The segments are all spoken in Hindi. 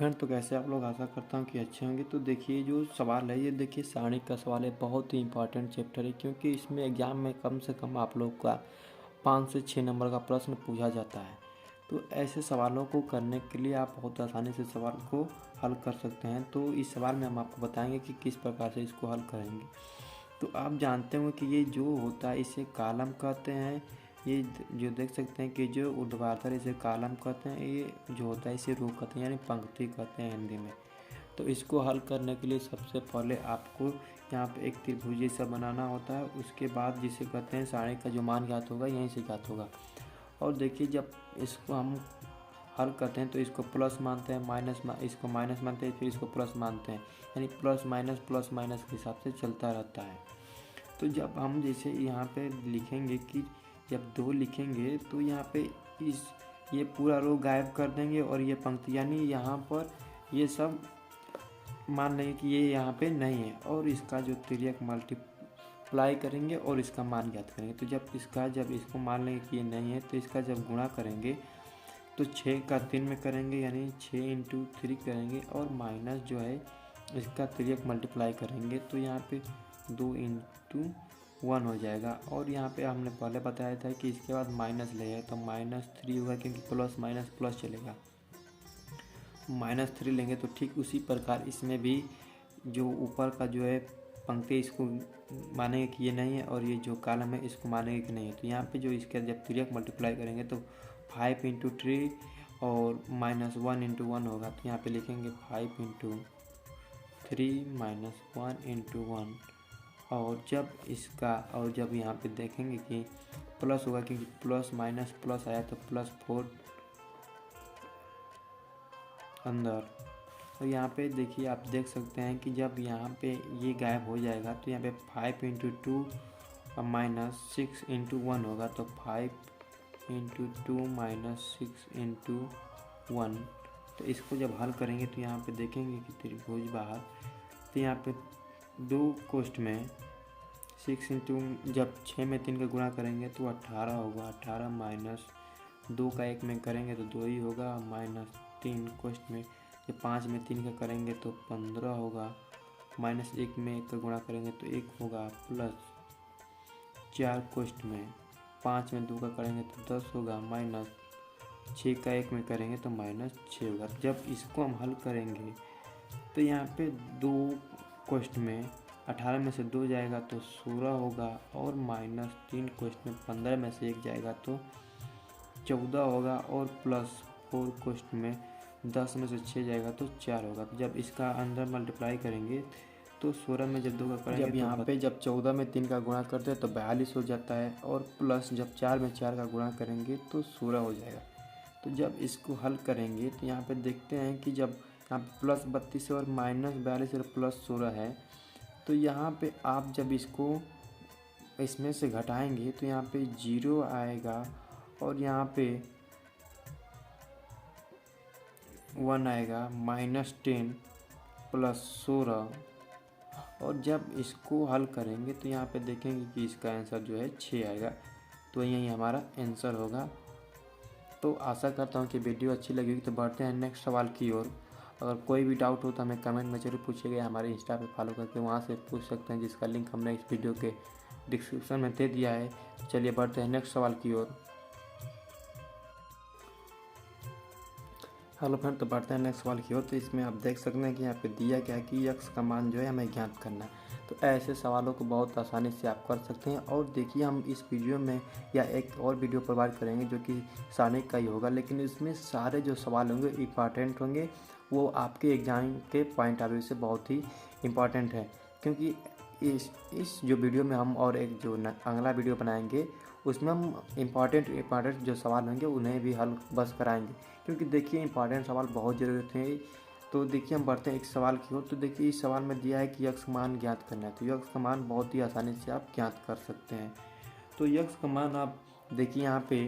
फ्रेंड, तो कैसे आप लोग? आशा करता हूँ कि अच्छे होंगे। तो देखिए जो सवाल है, ये देखिए सारणी का सवाल है। बहुत ही इंपॉर्टेंट चैप्टर है, क्योंकि इसमें एग्जाम में कम से कम आप लोग का 5 से 6 नंबर का प्रश्न पूछा जाता है। तो ऐसे सवालों को करने के लिए आप बहुत आसानी से सवाल को हल कर सकते हैं। तो इस सवाल में हम आपको बताएंगे कि किस प्रकार से इसको हल करेंगे। तो आप जानते होंगे कि ये जो होता है इसे कॉलम कहते हैं। ये जो देख सकते हैं कि जो ऊर्ध्वाधर, इसे कॉलम कहते हैं। ये जो होता है इसे रो कहते हैं, यानी पंक्ति कहते हैं हिंदी में। तो इसको हल करने के लिए सबसे पहले आपको यहाँ पे एक त्रिभुज जैसा बनाना होता है। उसके बाद जिसे कहते हैं सारणी का जो मान ज्ञात होगा यहीं से ज्ञात होगा। और देखिए जब इसको हम हल करते हैं तो इसको प्लस मानते हैं, इसको माइनस मानते हैं, फिर इसको प्लस मानते हैं, यानी प्लस माइनस के हिसाब से चलता रहता है। तो जब हम जैसे यहाँ पे लिखेंगे कि जब 2 लिखेंगे तो यहाँ पे ये पूरा रो गायब कर देंगे और ये पंक्ति, यानी यहाँ पर ये सब मान लेंगे कि ये यहाँ पे नहीं है। और इसका जो तिर्यक मल्टीप्लाई करेंगे और इसका मान ज्ञात करेंगे। तो जब इसको मान लेंगे कि ये नहीं है, तो इसका जब गुणा करेंगे तो 6 का 3 में करेंगे, यानी 6 इंटू 3 करेंगे। और माइनस जो है इसका तिर्यक मल्टीप्लाई करेंगे तो यहाँ पे 2 इंटू 1 हो जाएगा। और यहाँ पे हमने पहले बताया था कि इसके बाद माइनस लेंगे तो -3 होगा, क्योंकि प्लस माइनस प्लस चलेगा। -3 लेंगे तो ठीक उसी प्रकार इसमें भी जो ऊपर का जो है पंक्ति, इसको मानेंगे कि ये नहीं है, और ये जो कॉलम है इसको मानेंगे कि नहीं है। तो यहाँ पे जो इसका जब तिर्यक मल्टीप्लाई करेंगे तो 5 इंटू 3 और -1 इंटू 1 होगा। तो यहाँ पे लिखेंगे 5 इंटू 3 -1 इंटू 1। और जब यहाँ पे देखेंगे कि प्लस होगा, क्योंकि प्लस माइनस प्लस आया तो +4 अंदर। तो यहाँ पे देखिए आप देख सकते हैं कि जब यहाँ पे ये गायब हो जाएगा तो यहाँ पे 5 इंटू 2 -6 इंटू 1 होगा। तो 5 इंटू 2 -6 इंटू 1। तो इसको जब हल करेंगे तो यहाँ पे देखेंगे कि त्रिभुज बाहर, तो यहाँ पे 2 कोष्ठ में 6 इंटू, जब 6 में 3 का गुणा करेंगे तो 18 होगा। 18 माइनस 2 का 1 में करेंगे तो 2 ही होगा, -3 कोष्ठ में। जब 5 में 3 का करेंगे तो 15 होगा, -1 में 1 का गुणा करेंगे तो 1 होगा, प्लस 4 कोष्ठ में 5 में 2 का करेंगे तो 10 होगा, -6 का 1 में करेंगे तो -6 होगा। जब इसको हम हल करेंगे तो यहाँ पे 2 कोष्ठ में 18 में से 2 जाएगा तो 16 होगा, और -3 कोष्ठ में 15 में से 1 जाएगा तो 14 होगा, और +4 कोष्ठ में 10 में से 6 जाएगा तो 4 होगा। तो जब इसका अंदर मल्टीप्लाई करेंगे तो 16 में जब 2 का करेंगे, जब यहाँ पे जब 14 में 3 का गुणा करते हैं तो 42 हो जाता है, और प्लस जब 4 में 4 का गुणा करेंगे तो 16 हो जाएगा। तो जब इसको हल करेंगे तो यहाँ पे देखते हैं कि जब यहाँ पे +32 और -42 और +16 है, तो यहाँ पे आप जब इसको इसमें से घटाएंगे तो यहाँ पे 0 आएगा, और यहाँ पे 1 आएगा, -10 +16। और जब इसको हल करेंगे तो यहाँ पे देखेंगे कि इसका आंसर जो है 6 आएगा। तो यही हमारा आंसर होगा। तो आशा करता हूँ कि वीडियो अच्छी लगेगी। तो बढ़ते हैं नेक्स्ट सवाल की ओर। अगर कोई भी डाउट हो तो हमें कमेंट में जरूर पूछिएगा। हमारे इंस्टा पे फॉलो करके वहाँ से पूछ सकते हैं, जिसका लिंक हमने इस वीडियो के डिस्क्रिप्शन में दे दिया है। तो चलिए बढ़ते हैं नेक्स्ट सवाल की ओर। हेलो फ्रेंड, तो बढ़ते हैं नेक्स्ट सवाल की ओर। तो इसमें आप देख सकते हैं कि यहाँ पे दिया क्या है कि x का मान जो है हमें ज्ञात करना है। तो ऐसे सवालों को बहुत आसानी से आप कर सकते हैं। और देखिए हम इस वीडियो में या एक और वीडियो प्रोवाइड करेंगे जो कि सारणी का ही होगा, लेकिन इसमें सारे जो सवाल होंगे इंपॉर्टेंट होंगे। वो आपके एग्जाम के पॉइंट ऑफ व्यू से बहुत ही इम्पॉर्टेंट है, क्योंकि इस जो वीडियो में हम और एक जो अगला वीडियो बनाएंगे उसमें हम इम्पॉर्टेंट जो सवाल होंगे उन्हें भी हल बस कराएंगे, क्योंकि देखिए इंपॉर्टेंट सवाल बहुत ज़रूरी थे। तो देखिए हम बढ़ते हैं एक सवाल की ओर। तो देखिए इस सवाल में दिया है कि यक्स का मान ज्ञात करना है। तो यक्स का मान बहुत ही आसानी से आप ज्ञात कर सकते हैं। तो यक्स का मान आप देखिए यहाँ पे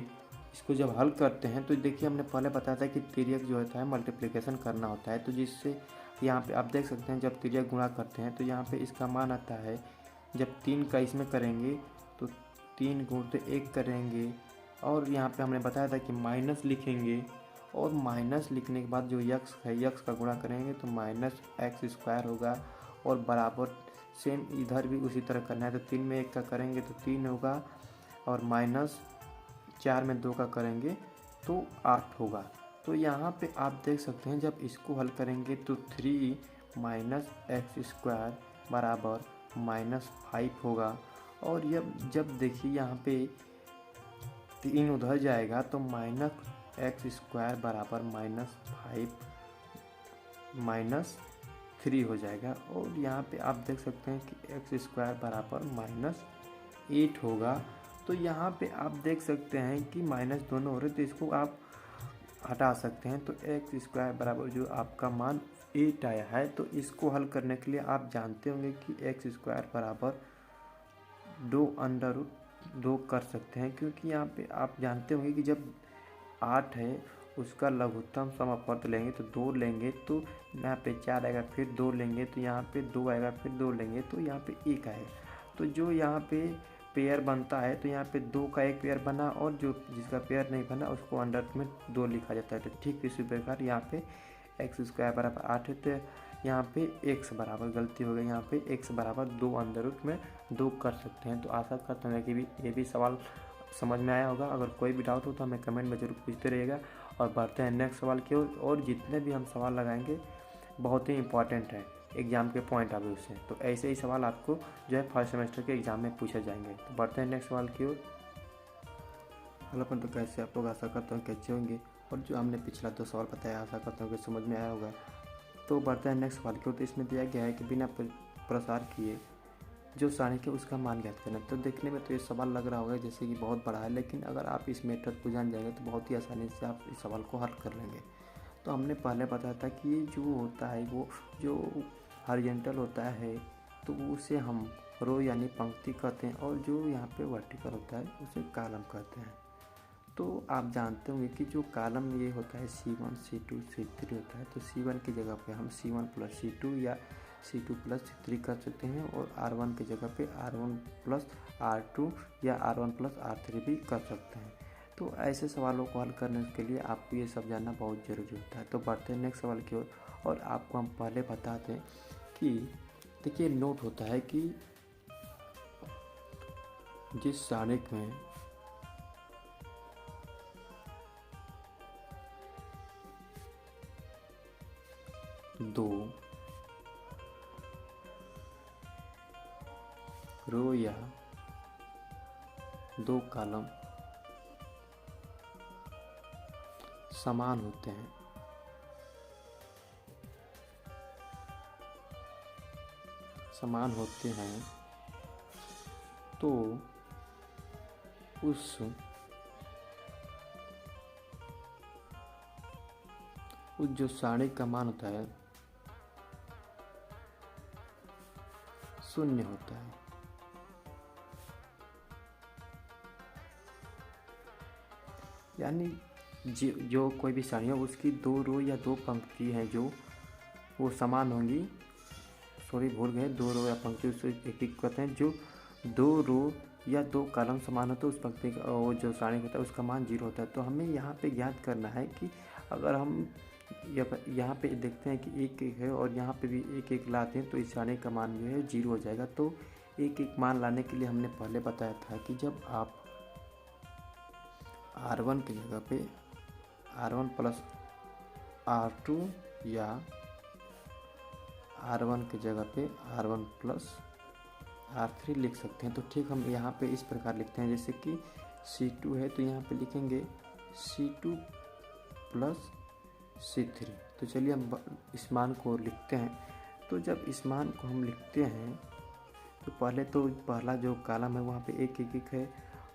इसको जब हल करते हैं तो देखिए हमने पहले बताया था कि तिर्यक जो होता है मल्टीप्लिकेशन करना होता है। तो जिससे यहाँ पे आप देख सकते हैं जब तिर्यक गुणा करते हैं तो यहाँ पे इसका मान आता है, जब 3 का इसमें करेंगे तो 3 गुणित 1 करेंगे, और यहाँ पे हमने बताया था कि माइनस लिखेंगे और माइनस लिखने के बाद जो यक्स है यक्स का गुणा करेंगे तो माइनस एक्स स्क्वायर होगा, और बराबर सेम इधर भी उसी तरह करना है। तो 3 में 1 का करेंगे तो 3 होगा, और माइनस 4 में 2 का करेंगे तो 8 होगा। तो यहाँ पे आप देख सकते हैं जब इसको हल करेंगे तो 3 माइनस एक्स स्क्वायर बराबर माइनस 5 होगा। और जब देखिए यहाँ पे 3 उधर जाएगा तो माइनस एक्स स्क्वायर बराबर माइनस 5 माइनस 3 हो जाएगा। और यहाँ पे आप देख सकते हैं कि एक्स स्क्वायर बराबर माइनस 8 होगा। तो यहाँ पे आप देख सकते हैं कि माइनस दोनों हो रहे, तो इसको आप हटा सकते हैं। तो एक्स स्क्वायर बराबर जो आपका मान 8 आया है, तो इसको हल करने के लिए आप जानते होंगे कि एक्स स्क्वायर बराबर 2√2 कर सकते हैं, क्योंकि यहाँ पे आप जानते होंगे कि जब 8 है उसका लघुत्तम समापवर्त लेंगे तो 2 लेंगे तो यहाँ पे 4 आएगा, फिर 2 लेंगे तो यहाँ पे 2 आएगा, फिर 2 लेंगे तो यहाँ पे 1 आएगा। तो जो यहाँ पे पेयर बनता है तो यहाँ पे 2 का एक पेयर बना, और जो जिसका पेयर नहीं बना उसको अंडर में 2 लिखा जाता है। तो ठीक इसी प्रकार यहाँ पे एक्स स्क्वायर बराबर 8 है, तो यहाँ पे एक्स बराबर, गलती हो गई, यहाँ पे एक्स बराबर 2 अंडर रूट में 2 कर सकते हैं। तो आशा करता हूँ कि ये भी सवाल समझ में आया होगा। अगर कोई भी डाउट हो तो हमें कमेंट में ज़रूर पूछते रहिएगा। और बढ़ते हैं नेक्स्ट सवाल की ओर। और जितने भी हम सवाल लगाएंगे बहुत ही इंपॉर्टेंट है एग्ज़ाम के पॉइंट ऑफ व्यू से, तो ऐसे ही सवाल आपको जो है फर्स्ट सेमेस्टर के एग्ज़ाम में पूछे जाएंगे। तो बढ़ते हैं नेक्स्ट सवाल की ओर। हेलो तो कैसे आप लोग, आशा करता हूँ कि अच्छे होंगे। और जो हमने पिछला 2 सवाल बताया आशा करता हूँ कि समझ में आया होगा। तो बढ़ते हैं नेक्स्ट सवाल की ओर। तो इसमें दिया गया है कि बिना प्रसार किए जो सारणिक है उसका मान ज्ञात करना। तो देखने में तो ये सवाल लग रहा होगा जैसे कि बहुत बड़ा है, लेकिन अगर आप इस मेथड को जान जाएंगे तो बहुत ही आसानी से आप इस सवाल को हल कर लेंगे। तो हमने पहले बताया था कि ये जो होता है वो जो हॉरिजॉन्टल होता है तो उसे हम रो यानी पंक्ति कहते हैं, और जो यहाँ पे वर्टिकल होता है उसे कॉलम कहते हैं। तो आप जानते होंगे कि जो कॉलम ये होता है C1 C2 C3 होता है, तो C1 की जगह पे हम C1 प्लस C2 या C2 प्लस C3 कर सकते हैं, और R1 की जगह पे R1 प्लस R2 या R1 प्लस R3 भी कर सकते हैं। तो ऐसे सवालों को हल करने के लिए आपको ये सब जानना बहुत ज़रूरी होता है। तो बढ़ते हैं नेक्स्ट सवाल की ओर। और आपको हम पहले बता दें कि देखिए नोट होता है कि जिस सारणिक में दो रो या 2 कॉलम समान होते हैं, तो उस जो सारणिक का मान होता है 0 होता है। यानी जो कोई भी सारणी हो उसकी 2 रो या 2 पंक्ति हैं जो वो समान होंगी। सॉरी भूल गए, 2 रो या पंक्ति उसको एक कहते हैं। जो 2 रो या 2 कॉलम समान हो तो उस पंक्ति का वो जो सारणी होता है उसका मान 0 होता है। तो हमें यहाँ पे ज्ञात करना है कि अगर हम यहाँ पे देखते हैं कि 1 है और यहाँ पे भी 1 लाते हैं तो इस सारणी का मान जो है 0 हो जाएगा। तो 1 मान लाने के लिए हमने पहले बताया था कि जब आप R1 की जगह पे R1 प्लस R2 या R1 की जगह पे R1 प्लस R3 लिख सकते हैं। तो ठीक हम यहाँ पे इस प्रकार लिखते हैं, जैसे कि C2 है तो यहाँ पे लिखेंगे C2 प्लस C3। तो चलिए हम इस मान को लिखते हैं। तो जब इस मान को हम लिखते हैं तो पहला जो कॉलम है वहाँ पे 1 है,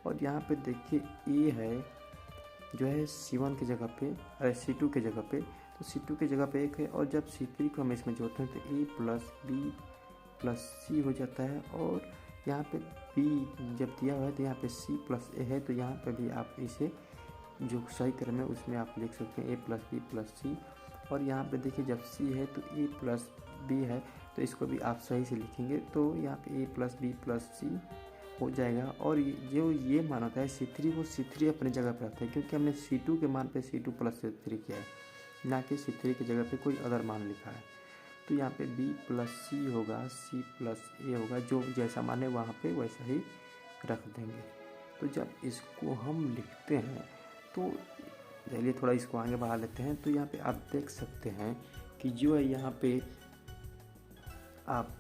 और यहाँ पे देखिए ए है जो है C1 की जगह पे, अरे C2 की जगह पे, तो C2 की जगह पे 1 है। और जब C3 को हम इसमें जोड़ते हैं तो A plus B plus C हो जाता है। और यहाँ पे B जब दिया हुआ है तो यहाँ पे C प्लस A है, तो यहाँ पे भी आप इसे जो सही क्रम है उसमें आप लिख सकते हैं A plus B plus C। और यहाँ पे देखिए जब C है तो A प्लस B है, तो इसको भी आप सही से लिखेंगे। तो यहाँ पे A plus B plus C हो जाएगा। और ये मान होता है C3 वो C3 अपनी जगह पर रखता है, क्योंकि हमने C2 के मान पे C2 प्लस C3 किया है, ना कि C3 की जगह पे कोई अदर मान लिखा है। तो यहाँ पे B प्लस C होगा, C प्लस A होगा, जो जैसा मान है वहाँ पे वैसा ही रख देंगे। तो जब इसको हम लिखते हैं तो चलिए थोड़ा इसको आगे बढ़ा लेते हैं। तो यहाँ पे आप देख सकते हैं कि जो है यहाँ पे आप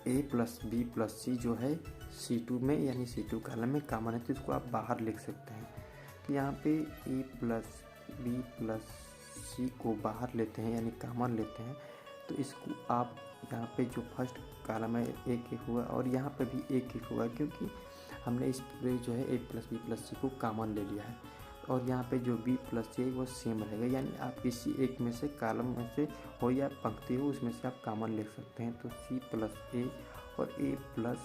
A plus B plus C जो है C2 में यानी C2 कॉलम में कॉमन है, तो इसको आप बाहर लिख सकते हैं। तो यहाँ पे A plus B plus C को बाहर लेते हैं यानी कॉमन लेते हैं, तो इसको आप यहाँ पे जो फर्स्ट कॉलम है एक एक होगा और यहाँ पे भी एक एक होगा, क्योंकि हमने इस पूरे जो है A plus B plus C को कॉमन ले लिया है। और यहाँ पे जो B प्लस C वो सेम रहेगा, यानी आप किसी एक में से कॉलम में से हो या पंक्ति हो उसमें से आप कॉमन लिख सकते हैं। तो C प्लस A और A प्लस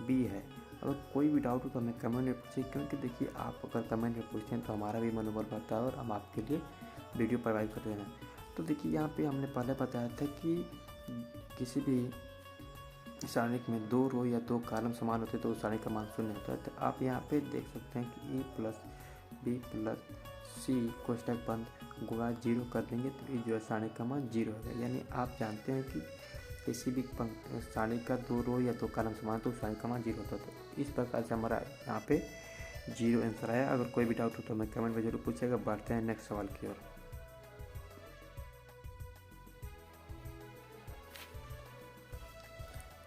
B है। अगर कोई भी डाउट हो तो हमें कमेंट में पूछिए, क्योंकि देखिए आप अगर कमेंट में पूछते हैं तो हमारा भी मनोबल बढ़ता है और हम आपके लिए वीडियो प्रोवाइड करते हैं। तो देखिए यहाँ पे हमने पहले बताया था कि किसी भी सारणिक में 2 रो या 2 कॉलम समान होते तो उस सारणी का मान 0 होता है। तो आप यहाँ पे देख सकते हैं कि A plus B plus C कोष्टक बंद गुणा 0 कर देंगे तो ये जो है सारणी का मान 0 हो जाएगा। यानी आप जानते हैं कि किसी भी सारणी का 2 रो या 2 कॉलम समान तो उस सारणी का मान 0 होता है। तो इस प्रकार से हमारा यहाँ पे 0 आंसर आया। अगर कोई भी डाउट हो तो हमें कमेंट में जरूर पूछेगा। बढ़ते हैं नेक्स्ट सवाल की ओर।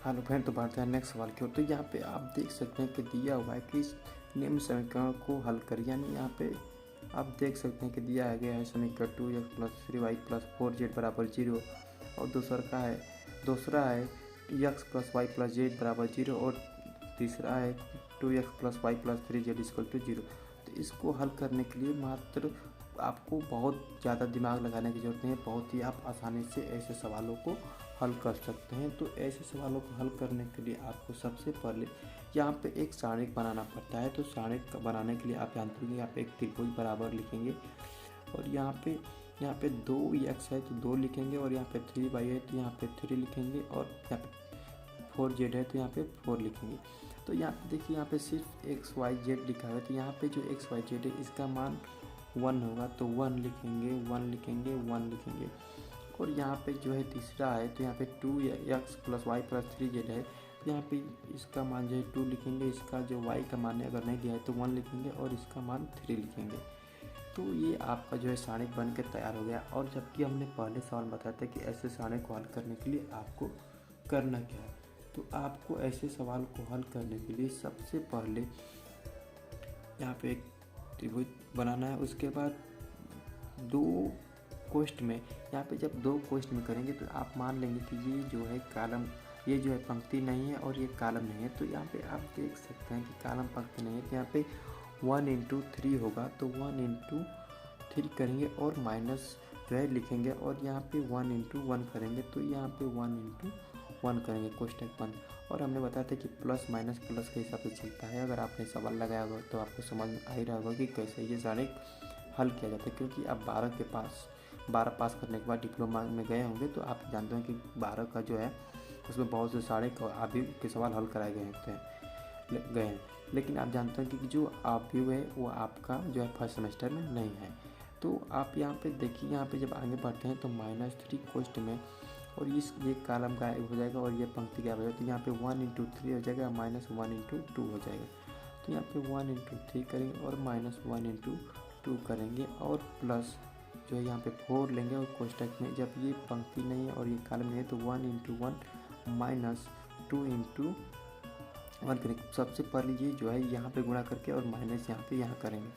हेलो फ्रेंड, तो बढ़ते हैं नेक्स्ट सवाल की ओर। तो यहाँ पे आप देख सकते हैं कि दिया हुआ है कि इस निम्न समीकरण को हल करें। यानी यहाँ पे आप देख सकते हैं कि दिया गया है समीकरण 2x plus 3y plus 4z बराबर 0 और दूसरा है x plus y plus z बराबर 0 और तीसरा है 2x plus y plus 3z equal to 0। तो इसको हल करने के लिए मात्र आपको बहुत ज़्यादा दिमाग लगाने की ज़रूरत नहीं है, बहुत ही आप आसानी से ऐसे सवालों को हल कर सकते हैं। तो ऐसे सवालों को हल करने के लिए आपको सबसे पहले यहाँ पे एक सारणिक बनाना पड़ता है। तो सारणिक बनाने के लिए आप जानते हैं यहाँ पे एक त्रिभुज बराबर लिखेंगे और यहाँ पे 2x है तो 2 लिखेंगे और यहाँ पे 3y है तो यहाँ पे 3 लिखेंगे और यहाँ पे 4z है तो यहाँ पे 4 लिखेंगे। तो यहाँ पे देखिए यहाँ पे सिर्फ xyz लिखा है, तो यहाँ पे जो xyz है इसका मान 1 होगा तो 1 लिखेंगे 1 लिखेंगे 1 लिखेंगे। और यहाँ पे जो है तीसरा है तो यहाँ पे 2x plus y plus 3z है तो यहाँ पे इसका मान जो है 2 लिखेंगे, इसका जो y का मान है अगर नहीं दिया है तो 1 लिखेंगे और इसका मान 3 लिखेंगे। तो ये आपका जो है सारणिक बन के तैयार हो गया। और जबकि हमने पहले सवाल बताया था कि ऐसे सारणिक को हल करने के लिए आपको करना क्या है, तो आपको ऐसे सवाल को हल करने के लिए सबसे पहले यहाँ पे एक त्रिभुज बनाना है। उसके बाद 2 कोष्ठ में, यहाँ पे जब 2 कोष्ठ में करेंगे तो आप मान लेंगे कि ये जो है कॉलम, ये जो है पंक्ति नहीं है और ये कॉलम नहीं है। तो यहाँ पे आप देख सकते हैं कि कॉलम पंक्ति नहीं है, तो यहाँ पे 1 इंटू 3 होगा तो 1 इंटू 3 करेंगे और माइनस जो है लिखेंगे और यहाँ पे 1 इंटू 1 करेंगे तो यहाँ पे 1 इंटू 1 करेंगे कोष्ठक बंद। और हमने बताया था कि प्लस माइनस प्लस के हिसाब से चलता है। अगर आपने सवाल लगाया होगा तो आपको समझ में आ ही रहा होगा कि कैसे ये सारणिक हल किया जाता है, क्योंकि आप 12 पास करने के बाद डिप्लोमा में गए होंगे तो आप जानते हैं कि 12 का जो है उसमें बहुत से सारणिक और आव्यूह के सवाल हल कराए गए हैं। लेकिन आप जानते हैं कि जो आव्यूह है वो आपका जो है फर्स्ट सेमेस्टर में नहीं है। तो आप यहाँ पे देखिए, यहाँ पे जब आगे बढ़ते हैं तो -3 कोष्ठ में और ये कॉलम गायब हो जाएगा और ये पंक्ति गायब हो जाएगी। तो यहाँ पे 1 इंटू 3 हो जाएगा, -1 इंटू 2 हो जाएगा। तो यहाँ पे 1 इंटू 3 करेंगे और -1 इंटू 2 करेंगे और प्लस जो है यहाँ पे 4 लेंगे और कोष्ठक में जब ये पंक्ति नहीं है और ये कॉलम नहीं है तो 1 इंटू 1 -2 इंटू 1 करेंगे। सबसे पहले ये जो है यहाँ पे गुणा करके और माइनस यहाँ पे यहाँ करेंगे।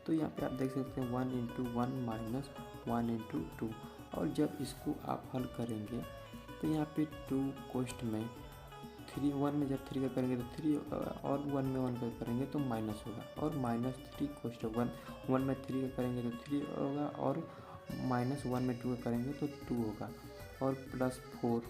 तो यहाँ पे आप देख सकते हैं 1 इंटू 1 -1 इंटू 2। और जब इसको आप हल करेंगे तो यहाँ पे 2 कोष्ठ में 3 1 में जब 3 का करेंगे तो 3 और 1 में 1 का करेंगे तो माइनस होगा और -3 कोष्ठ 1 में 3 का करेंगे तो 3 होगा और -1 में 2 का करेंगे तो 2 होगा और +4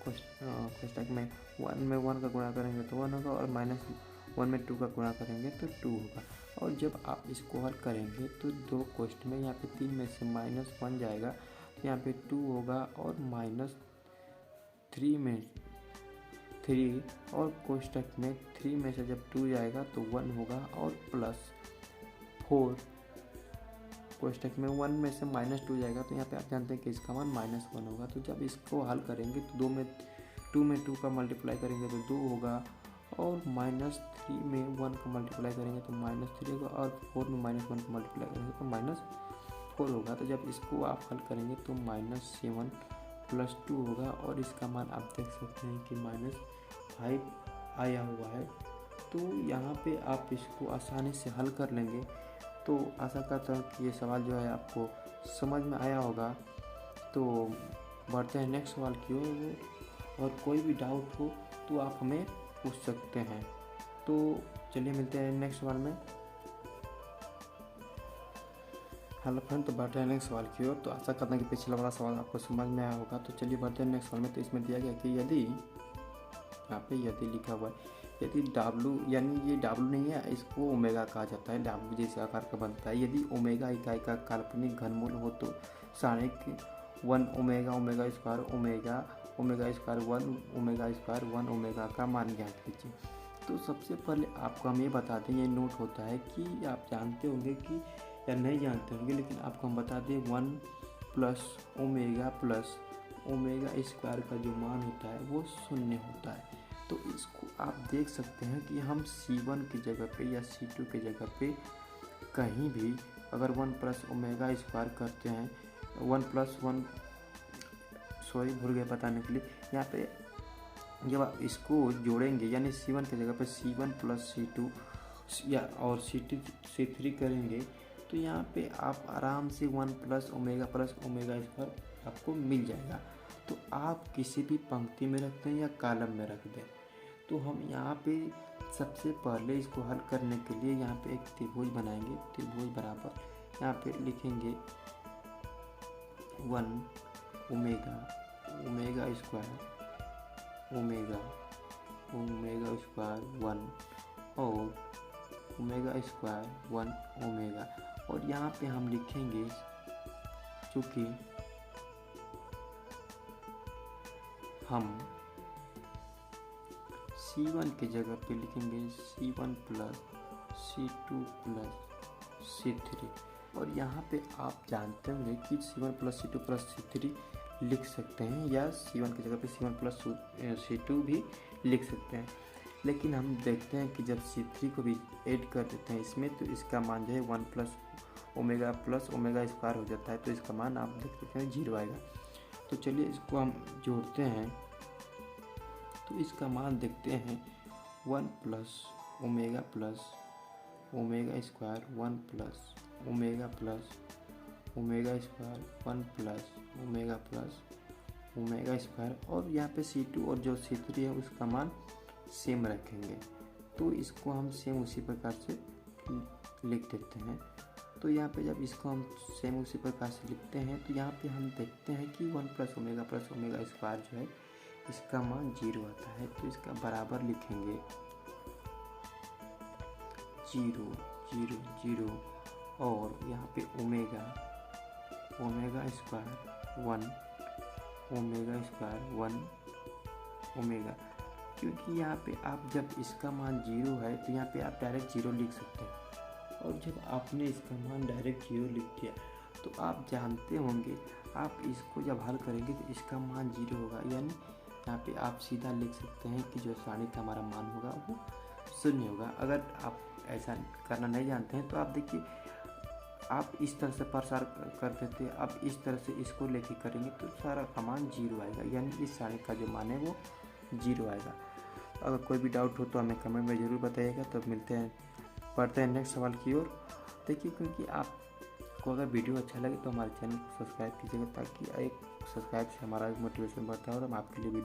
कोष्ठक में 1 में 1 का गुणा करेंगे तो 1 होगा और -1 में 2 का गुणा करेंगे तो 2 होगा। और जब आप इसको हल करेंगे तो 2 कोष्ठ में यहाँ पे 3 में से -1 जाएगा तो यहाँ पे 2 होगा और -3 3 और कोष्टक में 3 में से जब 2 जाएगा तो 1 होगा और प्लस 4 कोष्टक में 1 में से -2 जाएगा तो यहाँ पे आप जानते हैं कि इसका मान -1 होगा। तो जब इसको हल करेंगे तो 2 में 2 का मल्टीप्लाई करेंगे तो 2 होगा और -3 में 1 का मल्टीप्लाई करेंगे तो -3 होगा और 4 में -1 का मल्टीप्लाई करेंगे तो -4 होगा। तो जब इसको आप हल करेंगे तो -7 + 2 होगा और इसका मान आप देख सकते हैं कि -5 आया हुआ है। तो यहाँ पे आप इसको आसानी से हल कर लेंगे। तो आशा करता हूँ कि ये सवाल जो है आपको समझ में आया होगा। तो बढ़ते हैं नेक्स्ट सवाल की ओर और कोई भी डाउट हो तो आप हमें पूछ सकते हैं। तो चलिए मिलते हैं नेक्स्ट सवाल में। हेलो फ्रेंड, तो बढ़ते हैं नेक्स्ट सवाल की ओर। तो आशा करता हूँ कि पिछला वाला सवाल आपको समझ में आया होगा। तो चलिए बढ़ते हैं नेक्स्ट सवाल में। तो इसमें दिया गया कि यदि यहाँ पे यदि लिखा हुआ है, यदि W यानी ये W नहीं है, इसको ओमेगा कहा जाता है, W जैसे आकार का बनता है। यदि ओमेगा इकाई का काल्पनिक घनमूल हो तो सारणिक 1 omega omega square omega omega square 1 omega square 1 omega का मान ज्ञात कीजिए। तो सबसे पहले आपको हम ये बता दें, ये नोट होता है कि आप जानते होंगे कि या नहीं जानते होंगे, लेकिन आपको हम बता दें 1 प्लस ओमेगा स्क्वायर का जो मान होता है वो 0 होता है। तो इसको आप देख सकते हैं कि हम C1 की जगह पे या C2 की जगह पे कहीं भी अगर 1 प्लस ओमेगा स्क्वायर करते हैं, 1 प्लस 1 सॉरी भूल गए बताने के लिए, यहाँ पे जब आप इसको जोड़ेंगे यानी C1 की जगह पे C1 प्लस C2 या और C3 करेंगे तो यहाँ पे आप आराम से 1 प्लस ओमेगा स्क्वायर आपको मिल जाएगा। तो आप किसी भी पंक्ति में रख दें या कॉलम में रख दें। तो हम यहाँ पे सबसे पहले इसको हल करने के लिए यहाँ पे एक त्रिभुज बनाएंगे। त्रिभुज बराबर यहाँ पे लिखेंगे 1 ओमेगा स्क्वायर ओमेगा स्क्वायर 1 और ओमेगा स्क्वायर 1 ओमेगा। और यहाँ पे हम लिखेंगे चूँकि हम C1 की जगह पे लिखेंगे C1 plus C2 plus C3। और यहाँ पे आप जानते होंगे कि C1 plus C2 plus C3 लिख सकते हैं या C1 की जगह पे C1 प्लस C2 भी लिख सकते हैं। लेकिन हम देखते हैं कि जब C3 को भी ऐड कर देते हैं इसमें तो इसका मान जो है 1 प्लस ओमेगा स्क्वायर हो जाता है। तो इसका मान आप देख सकते हैं 0 आएगा। तो चलिए इसको हम जोड़ते हैं। तो इसका मान देखते हैं 1 plus omega square 1 plus omega square 1 plus omega square. और यहाँ पे C2 और जो C3 है उसका मान सेम रखेंगे। तो इसको हम सेम उसी प्रकार से लिख देते हैं। तो यहाँ पे जब इसको हम सेम उसी प्रकार से लिखते हैं तो यहाँ पे हम देखते हैं कि 1 प्लस ओमेगा स्क्वायर जो है इसका मान 0 आता है। तो इसका बराबर लिखेंगे 0 और यहाँ पे ओमेगा स्क्वायर 1 ओमेगा। क्योंकि यहाँ पे आप जब इसका मान 0 है तो यहाँ पे आप डायरेक्ट 0 लिख सकते हैं। और जब आपने इसका मान डायरेक्ट 0 लिख दिया तो आप जानते होंगे आप इसको जब हल करेंगे तो इसका मान 0 होगा। यानी यहाँ पे आप सीधा लिख सकते हैं कि जो सारणी का हमारा मान होगा वो 0 होगा। अगर आप ऐसा करना नहीं जानते हैं तो आप देखिए आप इस तरह से प्रसार कर देते हैं, आप इस तरह से इसको लेके करेंगे तो सारा का मान 0 आएगा। यानी इस सारणी का जो मान है वो 0 आएगा। अगर कोई भी डाउट हो तो हमें कमेंट में ज़रूर बताइएगा। तो मिलते हैं, पढ़ते हैं नेक्स्ट सवाल की ओर। देखिए क्योंकि आपको अगर वीडियो अच्छा लगे तो हमारे चैनल को सब्सक्राइब कीजिएगा ताकि एक सब्सक्राइब से हमारा मोटिवेशन बढ़ता है और हम आपके लिए